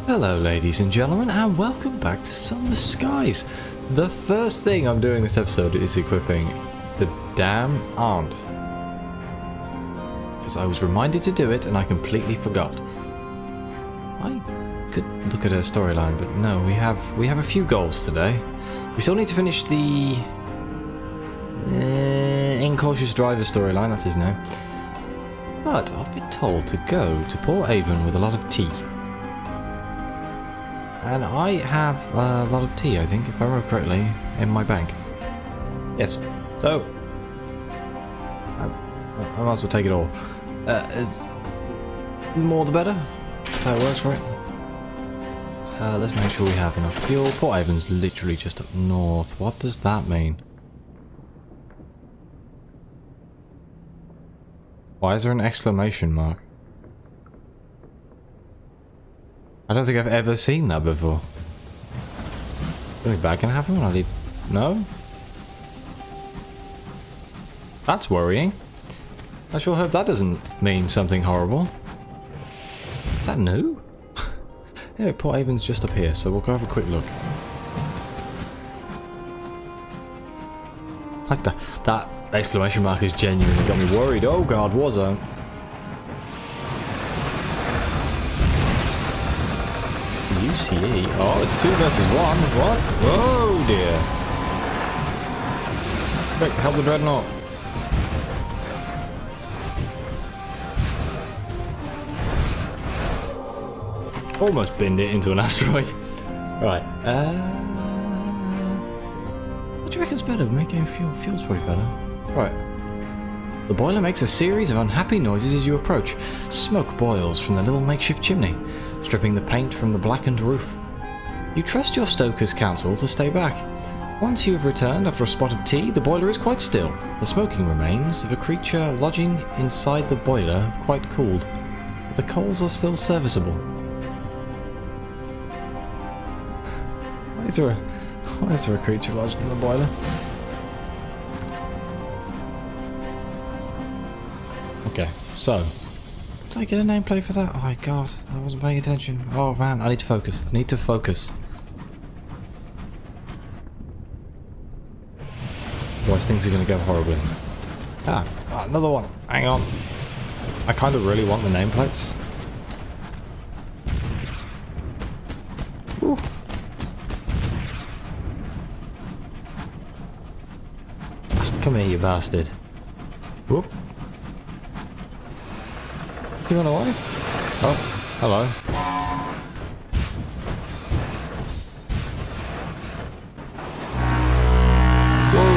Hello ladies and gentlemen, and welcome back to Sunless Skies. The first thing I'm doing this episode is equipping the damn aunt. Because I was reminded to do it and I completely forgot. I could look at her storyline, but no, we have a few goals today. We still need to finish the incautious driver storyline, that's his name. But I've been told to go to Port Avon with a lot of tea. And I have a lot of tea, I think, if I remember correctly, in my bank. Yes. So, I might as well take it all. Is more the better? That works, right? Let's make sure we have enough fuel. Port Avon's literally just up north. What does that mean? Why is there an exclamation mark? I don't think I've ever seen that before. Something bad can happen when I leave? No? That's worrying. I sure hope that doesn't mean something horrible. Is that new? Anyway, Port Avon's just up here, so we'll go have a quick look. Like that exclamation mark has genuinely got me worried. Oh god, war zone. UCE? Oh, it's 2 versus 1. What? Whoa, dear. Quick, help the dreadnought. Almost binned it into an asteroid. Right. What do you reckon's better? Making fuel? Fuel's probably better. Right. The boiler makes a series of unhappy noises as you approach. Smoke boils from the little makeshift chimney, stripping the paint from the blackened roof. You trust your stoker's counsel to stay back. Once you have returned after a spot of tea, the boiler is quite still. The smoking remains of a creature lodging inside the boiler have quite cooled, but the coals are still serviceable. Why is there a creature lodged in the boiler? Okay, so did I get a nameplate for that? Oh my god, I wasn't paying attention. Oh man, I need to focus. I need to focus. Otherwise things are going to go horribly. Ah, another one. Hang on. I kind of really want the nameplates. Ooh. Come here, you bastard. Whoop. Has he run away? Oh, hello. Whoa!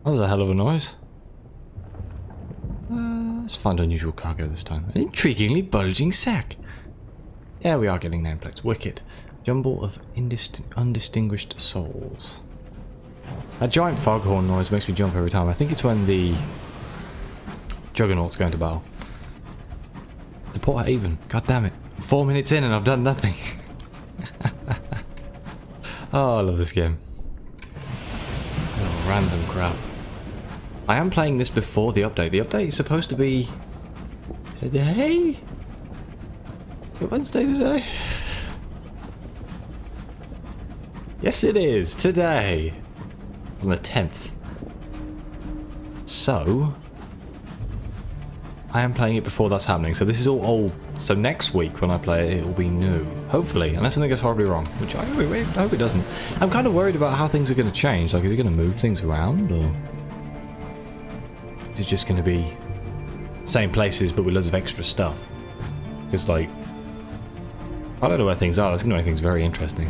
That was a hell of a noise. Let's find unusual cargo this time. An intriguingly bulging sack. Yeah, we are getting nameplates. Wicked. Jumble of undistinguished souls. That giant foghorn noise makes me jump every time. I think it's when the Juggernaut's going to battle. The Port Avon. God damn it. 4 minutes in and I've done nothing. Oh, I love this game. Oh, random crap. I am playing this before the update. The update is supposed to be today? Is it Wednesday today? Yes, it is. Today. On the 10th. So I am playing it before that's happening, so this is all old. So next week when I play it, it will be new. Hopefully, unless something goes horribly wrong, which I hope it doesn't. I'm kind of worried about how things are going to change. Like, is it going to move things around, or is it just going to be same places but with loads of extra stuff? Because, like, I don't know where things are. That's going to make things very interesting.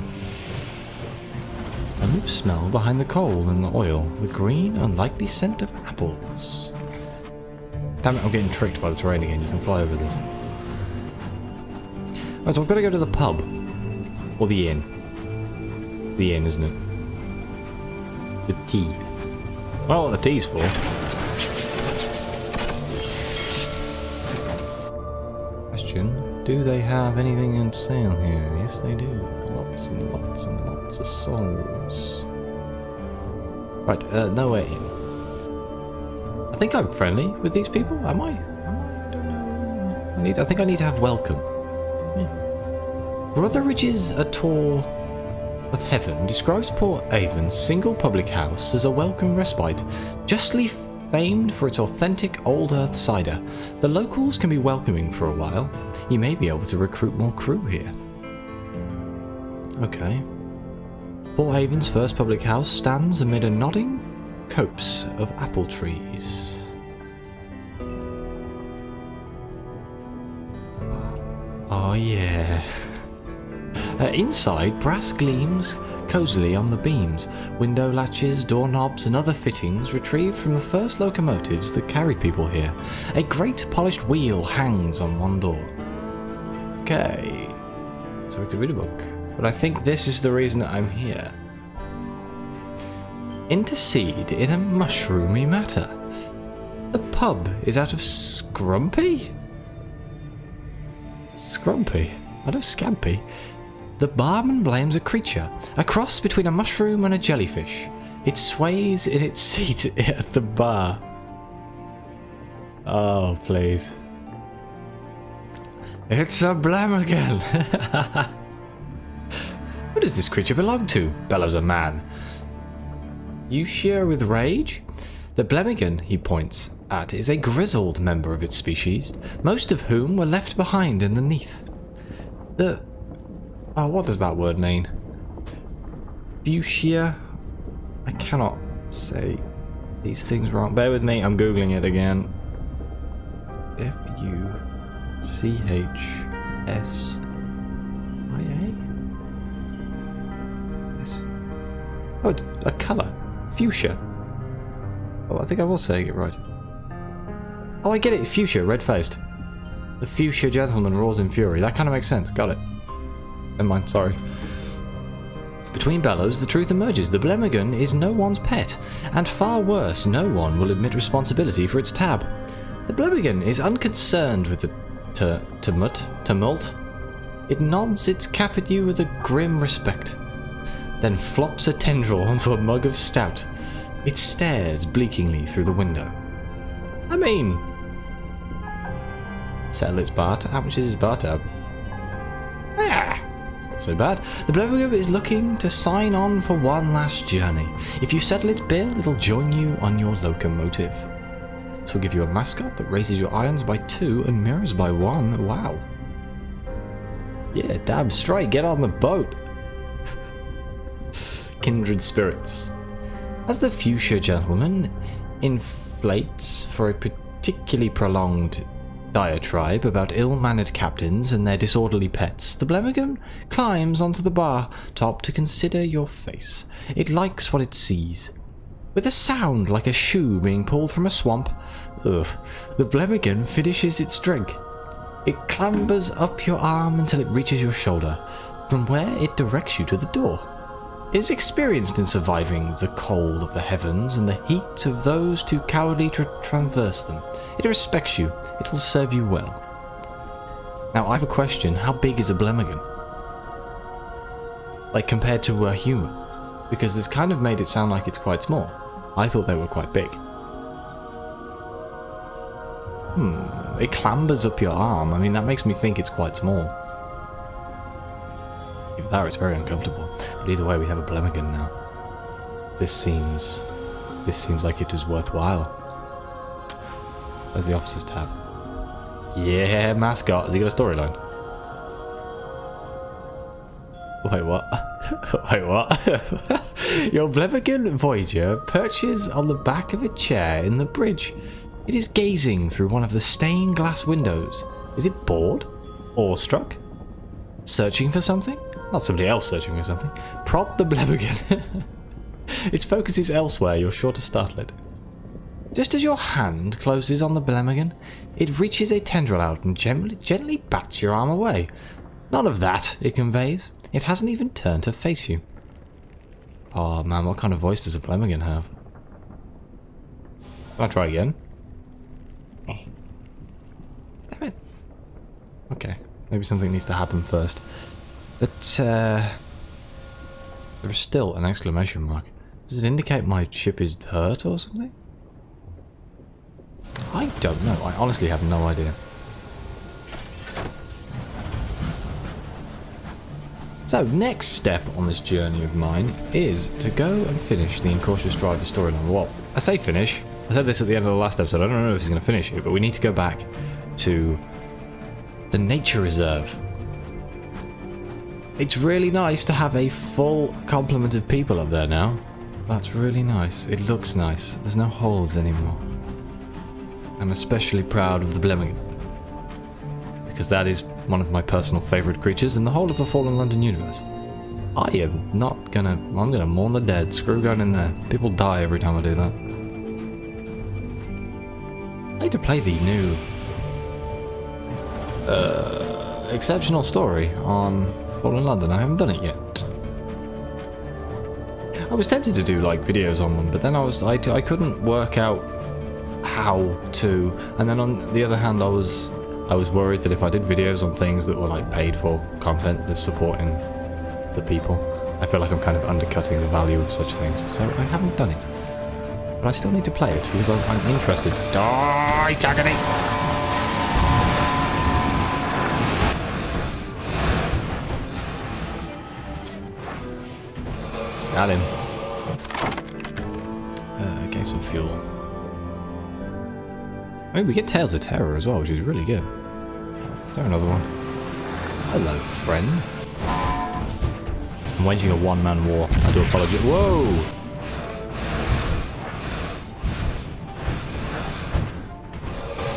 A new smell behind the coal and the oil. The green, unlikely scent of apples. Damn it, I'm getting tricked by the terrain again. You can fly over this. Right, so I've got to go to the pub. Or the inn. The inn, isn't it? The tea. Well, what the tea's for. Question. Do they have anything on sale here? Yes, they do. Lots and lots and lots of souls. Right, no way. I think I'm friendly with these people. Am I? I don't know. I think I need to have welcome. Brotheridge's A Tour of Heaven describes Port Avon's single public house as a welcome respite, justly famed for its authentic old earth cider. The locals can be welcoming for a while. You may be able to recruit more crew here. Okay. Port Avon's first public house stands amid a nodding copse of apple trees. Oh yeah. Inside, brass gleams cosily on the beams, window latches, doorknobs and other fittings retrieved from the first locomotives that carried people here. A great polished wheel hangs on one door. Okay, so we could read a book, but I think this is the reason that I'm here. Intercede in a mushroomy matter. The pub is out of Scrumpy? Scrumpy? I know Scampy. The barman blames a creature, a cross between a mushroom and a jellyfish. It sways in its seat at the bar. Oh, please. It's a Blemmigan! Who does this creature belong to? Bellows a man. You sheer with rage? The Blemmigan, he points at, is a grizzled member of its species, most of whom were left behind in the Neath. Oh, what does that word mean? Fuchsia? I cannot say these things wrong. Bear with me, I'm googling it again. Fuchsia? Yes. Oh, a colour. Fuchsia. Oh, I think I was saying it right. Oh, I get it. Fuchsia, red-faced. The fuchsia gentleman roars in fury. That kind of makes sense. Got it. Never mind, sorry. Between bellows, the truth emerges. The Blemmigan is no one's pet, and far worse, no one will admit responsibility for its tab. The Blemmigan is unconcerned with the tumult. It nods its cap at you with a grim respect, then flops a tendril onto a mug of stout. It stares bleakingly through the window. I mean, settle its bar tab. How much is its bar tab? It's not so bad. The Blemmigan is looking to sign on for one last journey. If you settle its bill, it'll join you on your locomotive. This will give you a mascot that raises your irons by 2 and mirrors by 1. Wow. Yeah, damn straight. Get on the boat. Kindred spirits. As the fuchsia gentleman inflates for a particularly prolonged diatribe about ill-mannered captains and their disorderly pets, the Blemmigan climbs onto the bar top to consider your face. It likes what it sees. With a sound like a shoe being pulled from a swamp, the Blemmigan finishes its drink. It clambers up your arm until it reaches your shoulder, from where it directs you to the door. It is experienced in surviving the cold of the heavens and the heat of those too cowardly to traverse them. It respects you. It will serve you well. Now, I have a question. How big is a Blemmigan? Like, compared to a human? Because this kind of made it sound like it's quite small. I thought they were quite big. It clambers up your arm. I mean, that makes me think it's quite small. If that, it's very uncomfortable. But either way, we have a Blemmigan now. This seems like it is worthwhile. Where's the officer's tab? Yeah, mascot. Has he got a storyline? Wait, what? Wait, what? Your Blemmigan Voyager perches on the back of a chair in the bridge. It is gazing through one of the stained glass windows. Is it bored? Awestruck? Searching for something? Not somebody else searching for something. Prop the Blemmigan. Its focus is elsewhere. You're sure to startle it. Just as your hand closes on the Blemmigan, it reaches a tendril out and gently bats your arm away. None of that, it conveys. It hasn't even turned to face you. Oh man, what kind of voice does a Blemmigan have? Can I try again? Damn it. Okay, maybe something needs to happen first. But, there is still an exclamation mark. Does it indicate my ship is hurt or something? I don't know. I honestly have no idea. So, next step on this journey of mine is to go and finish the Incautious Driver storyline. Well, I say finish. I said this at the end of the last episode. I don't know if he's going to finish it, but we need to go back to the nature reserve. It's really nice to have a full complement of people up there now. That's really nice. It looks nice. There's no holes anymore. I'm especially proud of the Blemmigan, because that is one of my personal favourite creatures in the whole of the Fallen London universe. I am not gonna... I'm gonna mourn the dead. Screw going in there. People die every time I do that. I need to play the new... exceptional story on Fallen London. I haven't done it yet. I was tempted to do like videos on them, but then I couldn't work out how to, and then on the other hand I was worried that if I did videos on things that were like paid for content that's supporting the people, I feel like I'm kind of undercutting the value of such things, so I haven't done it. But I still need to play it because I'm interested. Die, Tagany! Got him. Okay, some fuel. I mean, we get Tales of Terror as well, which is really good. Is there another one? Hello, friend. I'm waging a one-man war. I do apologize. Whoa!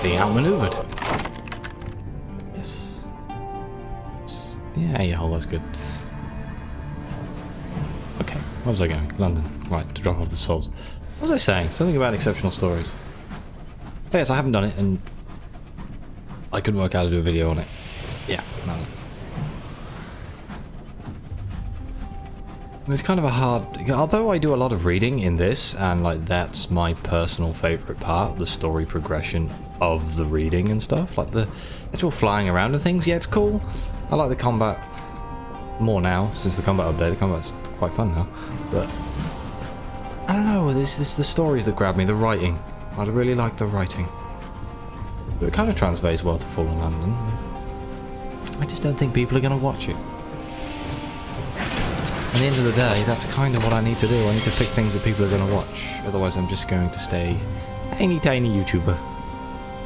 Being outmaneuvered. Yes. Yeah, yeah, that's good. Okay, where was I going? London. Right, to drop off the souls. What was I saying? Something about exceptional stories. But yes, I haven't done it, and I couldn't work out how to do a video on it. Yeah, that was... It's kind of a hard... Although I do a lot of reading in this, and like that's my personal favourite part, the story progression of the reading and stuff, like the actual flying around and things, yeah, it's cool. I like the combat more now, since the combat update. The combat's quite fun now, but I don't know, this the stories that grab me, the writing. I really like the writing. But it kind of translates well to Fallen London. I just don't think people are going to watch it. At the end of the day, that's kind of what I need to do. I need to pick things that people are going to watch. Otherwise I'm just going to stay tiny YouTuber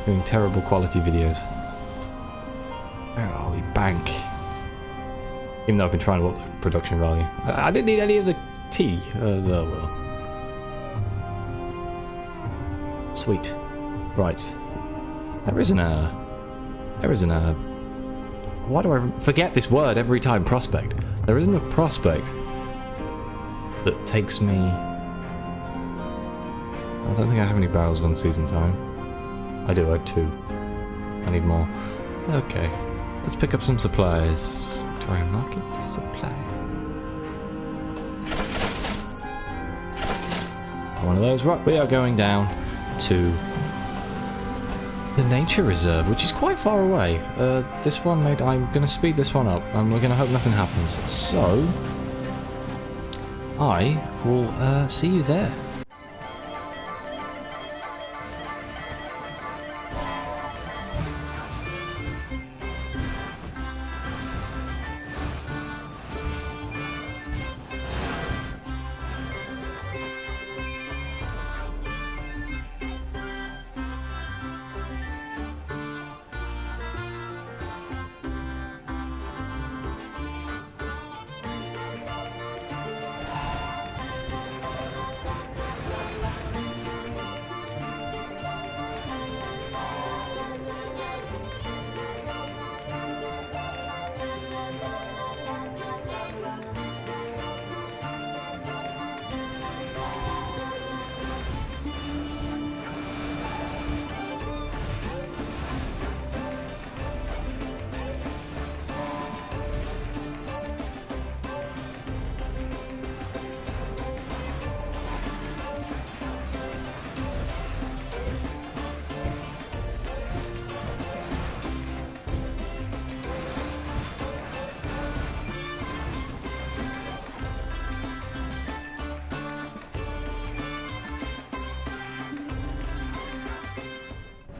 doing terrible quality videos. Where are we? Bank. Even though I've been trying to up the production value. I didn't need any of the tea. Well. Sweet. Right. There isn't a... Why do I forget this word every time? Prospect. There isn't a prospect that takes me... I don't think I have any barrels one season time. I do, I have 2. I need more. Okay. Let's pick up some supplies. Victoria Market supply. One of those. Right, we are going down to the nature reserve, which is quite far away. This one, mate, I'm going to speed this one up, and we're going to hope nothing happens. So, I will see you there.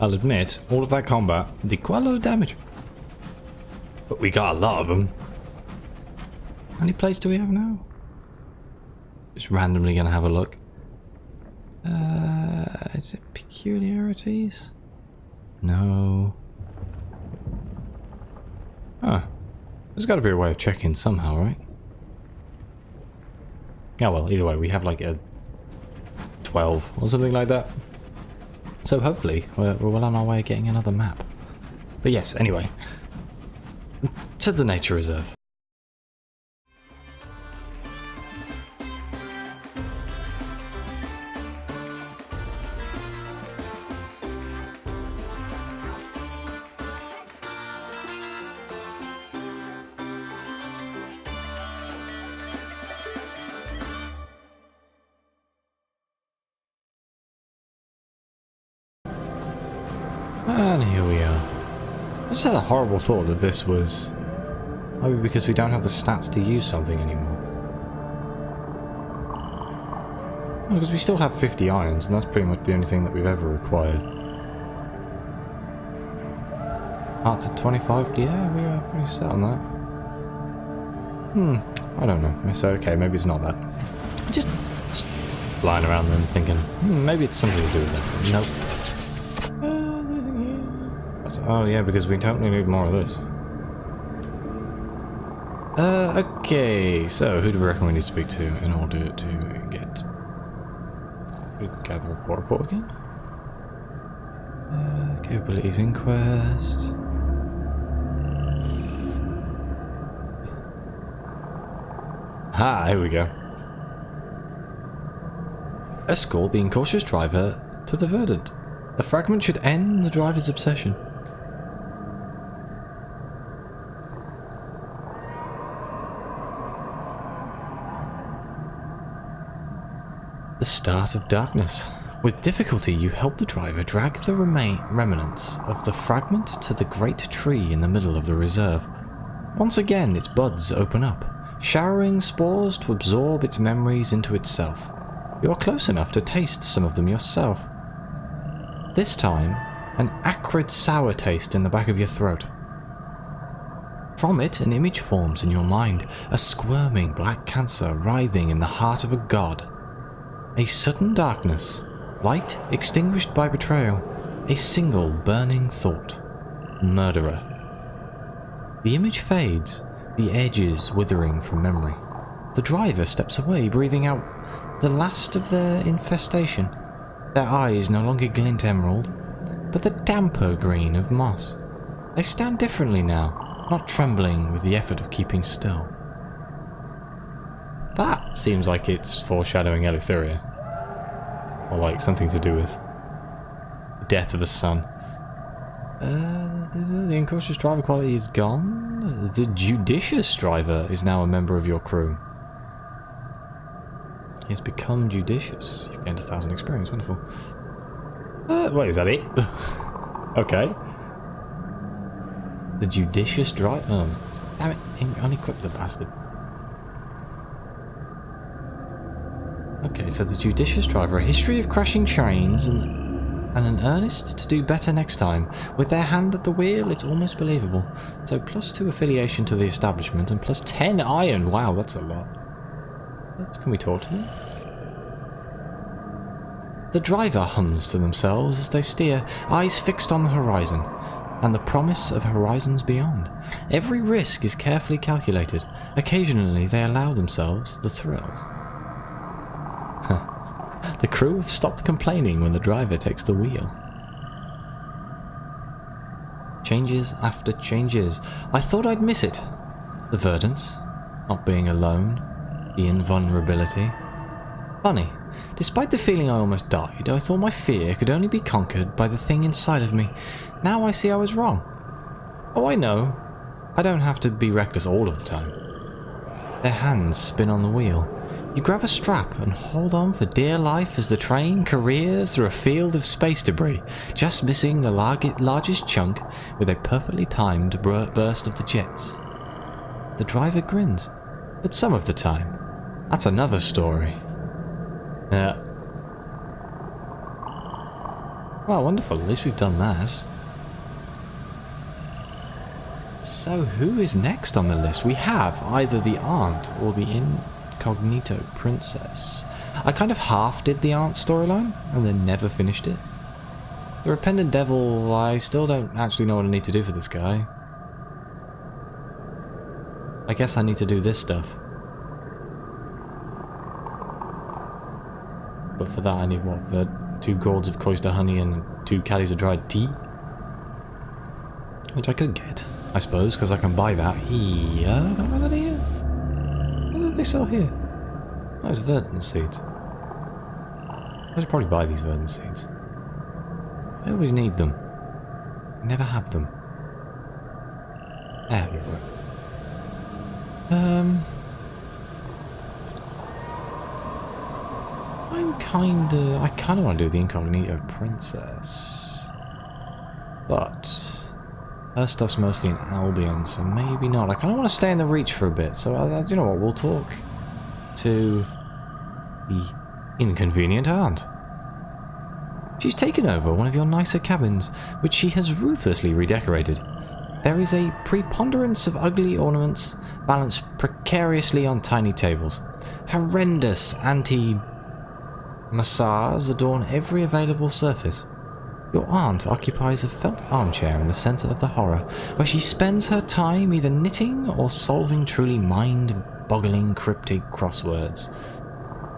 I'll admit, all of that combat did quite a lot of damage. But we got a lot of them. How many plates do we have now? Just randomly gonna have a look. Is it peculiarities? No. Huh. There's gotta be a way of checking somehow, right? Yeah, well, either way, we have like a 12 or something like that. So hopefully we're well on our way of getting another map. But yes, anyway. To the nature reserve. And here we are. I just had a horrible thought that this was maybe because we don't have the stats to use something anymore. No, because we still have 50 irons, and that's pretty much the only thing that we've ever required. Hearts at 25? Yeah, we are pretty set on that. I don't know. So, okay, maybe it's not that. Just flying around then thinking, maybe it's something to do with it. Nope. Oh yeah, because we totally need more of this. Okay, so who do we reckon we need to speak to in order to get... gather a report again? Capabilities inquest... Ah, here we go. Escort the incautious driver to the verdant. The fragment should end the driver's obsession. The start of darkness. With difficulty, you help the driver drag the remnants of the fragment to the great tree in the middle of the reserve. Once again, its buds open up, showering spores to absorb its memories into itself. You are close enough to taste some of them yourself. This time, an acrid sour taste in the back of your throat. From it, an image forms in your mind, a squirming black cancer writhing in the heart of a god. A sudden darkness, light extinguished by betrayal, a single burning thought. Murderer. The image fades, the edges withering from memory. The driver steps away, breathing out the last of their infestation. Their eyes no longer glint emerald, but the damper green of moss. They stand differently now, not trembling with the effort of keeping still. That seems like it's foreshadowing Eleutheria. Or like something to do with the death of a son. The incautious driver quality is gone. The judicious driver is now a member of your crew. He has become judicious. You've gained 1,000 experience. Wonderful. Wait, is that it? Okay. The judicious driver. Oh, damn it! Unequip the bastard. Okay, so the judicious driver, a history of crashing trains and an earnest to do better next time. With their hand at the wheel, it's almost believable. So +2 affiliation to the establishment and +10 iron. Wow, that's a lot. Can we talk to them? The driver hums to themselves as they steer, eyes fixed on the horizon, and the promise of horizons beyond. Every risk is carefully calculated. Occasionally they allow themselves the thrill. The crew have stopped complaining when the driver takes the wheel. Changes after changes. I thought I'd miss it. The verdance, not being alone, the invulnerability. Funny, despite the feeling I almost died, I thought my fear could only be conquered by the thing inside of me. Now I see I was wrong. Oh, I know. I don't have to be reckless all of the time. Their hands spin on the wheel. You grab a strap and hold on for dear life as the train careers through a field of space debris, just missing the largest chunk with a perfectly timed burst of the jets. The driver grins, but some of the time. That's another story. Yeah. Well, wonderful. At least we've done that. So who is next on the list? We have either the aunt or the incognito princess. I kind of half did the aunt storyline and then never finished it. The repentant devil, I still don't actually know what I need to do for this guy. I guess I need to do this stuff. But for that I need what? 2 gourds of cloister honey and 2 caddies of dried tea? Which I could get, I suppose, because I can buy that here. Can I buy that here? What do they sell here? Oh, it's verdant seeds. I should probably buy these verdant seeds. I always need them. I never have them. There we go. I kinda want to do the incognito princess. But her stuff's mostly in Albion, so maybe not. I kinda want to stay in the Reach for a bit, so you know what, we'll talk to the inconvenient aunt. She's taken over one of your nicer cabins, which she has ruthlessly redecorated. There is a preponderance of ugly ornaments balanced precariously on tiny tables. Horrendous anti-massars adorn every available surface. Your aunt occupies a felt armchair in the centre of the horror, where she spends her time either knitting or solving truly mind-boggling cryptic crosswords.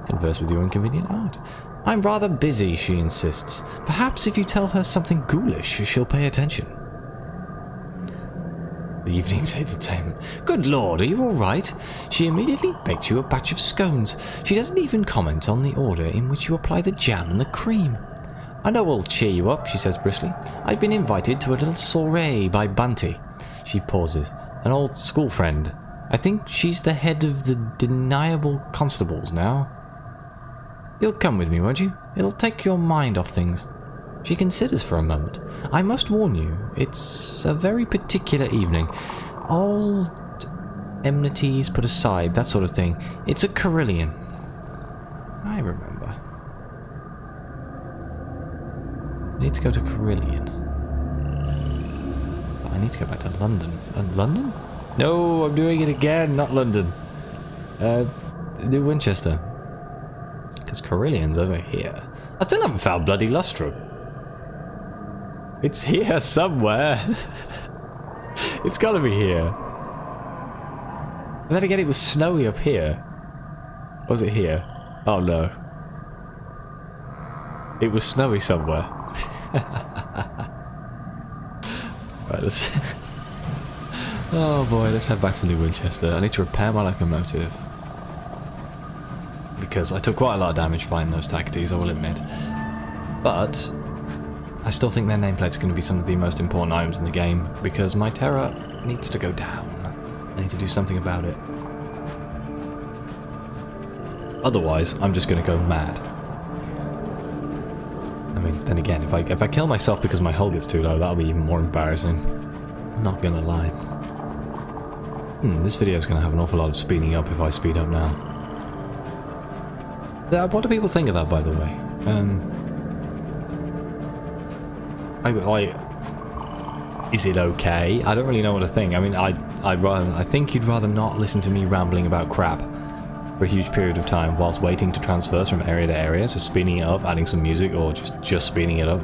Converse with your inconvenient aunt. I'm rather busy, she insists. Perhaps if you tell her something ghoulish, she'll pay attention. The evening's entertainment. Good lord, are you alright? She immediately baked you a batch of scones. She doesn't even comment on the order in which you apply the jam and the cream. I know we'll cheer you up, she says briskly. I've been invited to a little soiree by Bunty. She pauses. An old school friend. I think she's the head of the deniable constables now. You'll come with me, won't you? It'll take your mind off things. She considers for a moment. I must warn you, it's a very particular evening. All enmities put aside, that sort of thing. It's a Carillion. I remember. I need to go to Carillion. But I need to go back to London. London? No, I'm doing it again, not London. New Winchester. Because Carillion's over here. I still haven't found bloody Lustrum. It's here somewhere. It's gotta be here. And then again, it was snowy up here. Was it here? Oh no. It was snowy somewhere. Right, let's... Oh boy, let's head back to New Winchester. I need to repair my locomotive. Because I took quite a lot of damage fighting those tactics, I will admit. But I still think their nameplate's going to be some of the most important items in the game, because my terror needs to go down. I need to do something about it. Otherwise, I'm just going to go mad. I mean, then again, if I kill myself because my hull gets too low, that'll be even more embarrassing. I'm not going to lie. This video is going to have an awful lot of speeding up if I speed up now. What do people think of that, by the way? Is it okay? I don't really know what to think. I mean, I think you'd rather not listen to me rambling about crap for a huge period of time whilst waiting to transverse from area to area, so speeding it up, adding some music, or just speeding it up.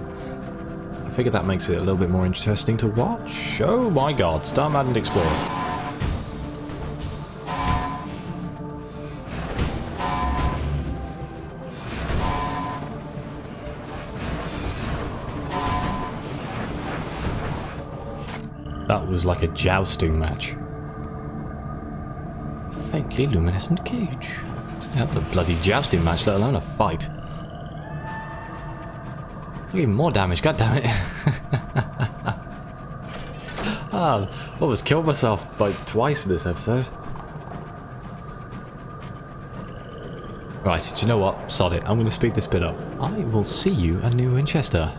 I figure that makes it a little bit more interesting to watch. Oh my god, Star Maddened Explorer. That was like a jousting match. Faintly luminescent cage. That was a bloody jousting match, let alone a fight. Took even more damage, god damn it. I almost killed myself like twice in this episode. Right, do you know what? Sod it, I'm going to speed this bit up. I will see you at New Winchester.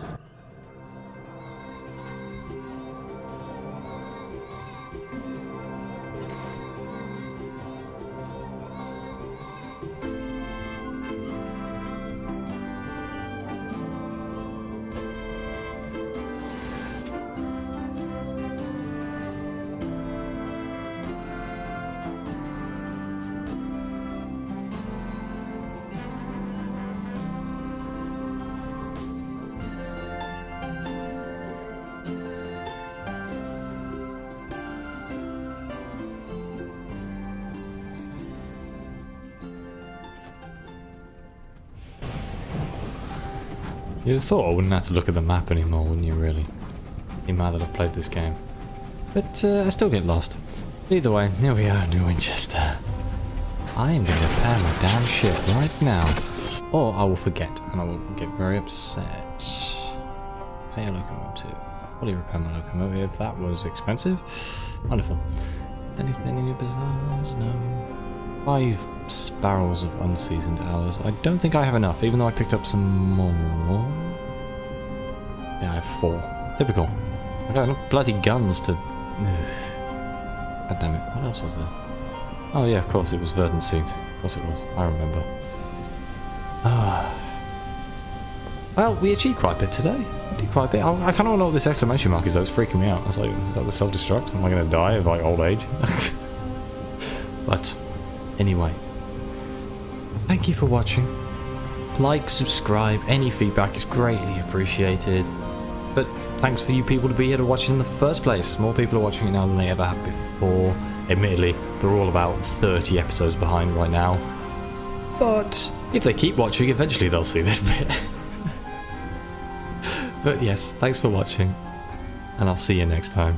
You'd have thought I wouldn't have to look at the map anymore, wouldn't you, really? You're mad that I've played this game. But I still get lost. Either way, here we are, New Winchester. I am going to repair my damn ship right now. Or I will forget, and I will get very upset. Pay a locomotive. Fully repair my locomotive. That was expensive. Wonderful. Anything in your bazaars? No. 5 barrels of unseasoned hours. I don't think I have enough, even though I picked up some more. Yeah, I have 4. Typical. I got enough bloody guns to... God damn it. What else was there? Oh yeah, of course it was verdant seed. Of course it was. I remember. Well, we achieved quite a bit today. We did quite a bit. I kind of want to know what this exclamation mark is though. It's freaking me out. I was like, is that the self-destruct? Am I going to die of like old age? But anyway, thank you for watching. Like, subscribe, any feedback is greatly appreciated. But thanks for you people to be here to watch it in the first place. More people are watching it now than they ever have before. Admittedly, they're all about 30 episodes behind right now. But if they keep watching, eventually they'll see this bit. But yes, thanks for watching, and I'll see you next time.